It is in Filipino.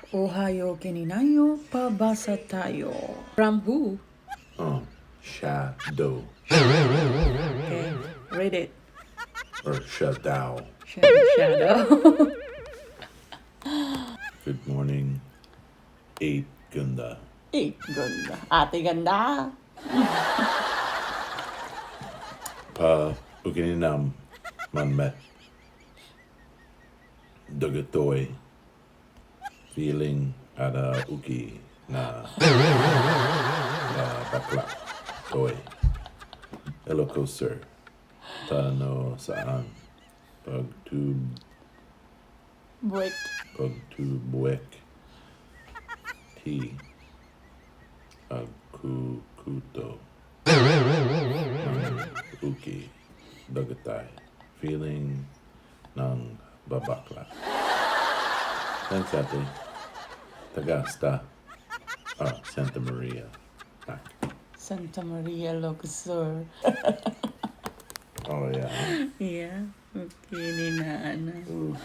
Ohayo kininayo, pabasa tayo. From who? Shadow. Okay, read it. Or Shoutout. Shadow. Good morning. 8 ganda. Ganda. Ate ganda. Ukininam manmet. Dugatoy. Feeling ada uki na bakla. Toy. Eloko sir. Tano saan. Break. Pagtubuek. T. Agkukuto. Uki. Dagatay. Feeling ng babakla. Thanks, ate. Tagasta. Santa Maria. Back. Santa Maria Luxor. Oh, yeah. Yeah. Okay, Nina Ana. Ooh.